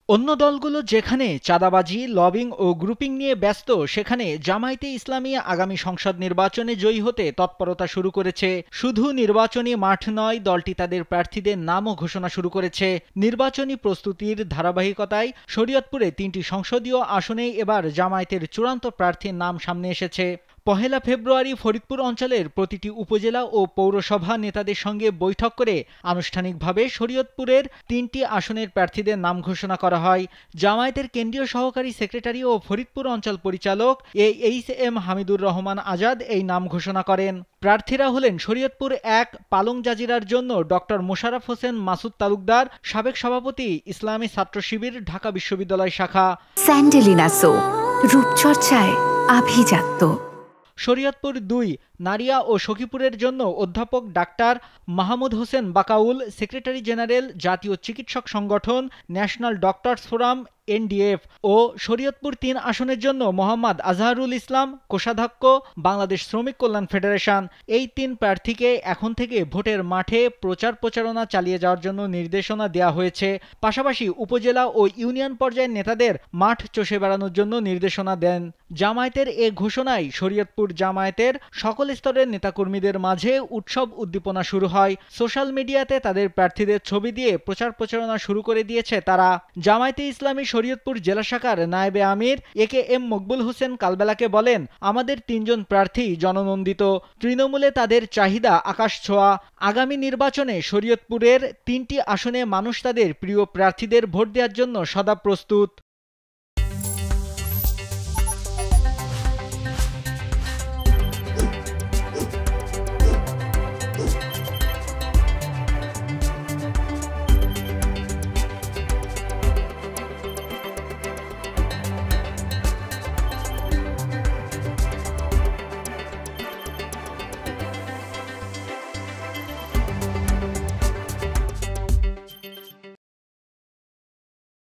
অন্য দলগুলো যেখানে চাঁদাবাজি, লবিং ও গ্রুপিং নিয়ে ব্যস্ত, সেখানে জামায়াতে ইসলামী আগামী সংসদ নির্বাচনে জয়ী হতে তৎপরতা শুরু করেছে। শুধু নির্বাচনী মাঠ নয়, দলটি তাদের প্রার্থীদের নামও ঘোষণা শুরু করেছে। নির্বাচনী প্রস্তুতির ধারাবাহিকতায় শরীয়তপুরে ৩টি সংসদীয় আসনেই এবার জামায়াতের চূড়ান্ত প্রার্থীর নাম সামনে এসেছে। পহেলা ফেব্রুয়ারি ফরিদপুর অঞ্চলের প্রতিটি উপজেলা ও পৌরসভা নেতাদের সঙ্গে বৈঠক করে আনুষ্ঠানিকভাবে শরীয়তপুরের ৩টি আসনের প্রার্থীদের নাম ঘোষণা করা হয়। জামায়াতের কেন্দ্রীয় সহকারী সেক্রেটারি ও ফরিদপুর অঞ্চল পরিচালক এইচ.এম. হামিদুর রহমান আজাদ এই নাম ঘোষণা করেন। প্রার্থীরা হলেন শরীয়তপুর ১ পালং জাজিরার জন্য ডক্টর মোশাররফ হোসেন মাসুদ তালুকদার, সাবেক সভাপতি ইসলামী ছাত্র শিবির, ঢাকা বিশ্ববিদ্যালয় শাখা। স্যান্ডেলিনা সো, রূপচর্চায় আভিজাত্য। শরীয়তপুর ২ নারিয়া ও সখীপুরের জন্য অধ্যাপক doctor Mahmud Hossain Bakaul, secretary general, জাতীয় চিকিৎসক সংগঠন, ন্যাশনাল ডক্টরস ফোরাম এনডিএফ ও শরীয়তপুর ৩ আসনের জন্য মোহাম্মদ আজহারুল ইসলাম, কোষাধ্যক্ষ, বাংলাদেশ শ্রমিক কল্যাণ ফেডারেশন। এই ৩ প্রার্থীকে এখন থেকে ভোটের মাঠে প্রচারণা চালিয়ে যাওয়ার জন্য নির্দেশনা দেওয়া হয়েছে। পাশাপাশি উপজেলা ও ইউনিয়ন পর্যায়ের নেতাদের মাঠ চষে বেড়ানোর জন্য নির্দেশনা দেন। জামায়াতের এ ঘোষণায় শরীয়তপুর জামায়াতের সকল স্তরের নেতাকর্মীদের মাঝে উৎসব উদ্দীপনা শুরু হয়। সোশ্যাল মিডিয়াতে তাদের প্রার্থীদের ছবি দিয়ে প্রচারণা শুরু করে দিয়েছে তারা। জামায়াতে ইসলামী শরীয়তপুর জেলা শাখার নায়েবে আমির এ.কে.এম. মকবুল হোসেন কালবেলাকে বলেন, আমাদের ৩ জন প্রার্থী জননন্দিত, তৃণমূলে তাদের চাহিদা আকাশ ছোঁয়া। আগামী নির্বাচনে শরীয়তপুরের ৩টি আসনে মানুষ তাদের প্রিয় প্রার্থীদের ভোট দেওয়ার জন্য সদা প্রস্তুত।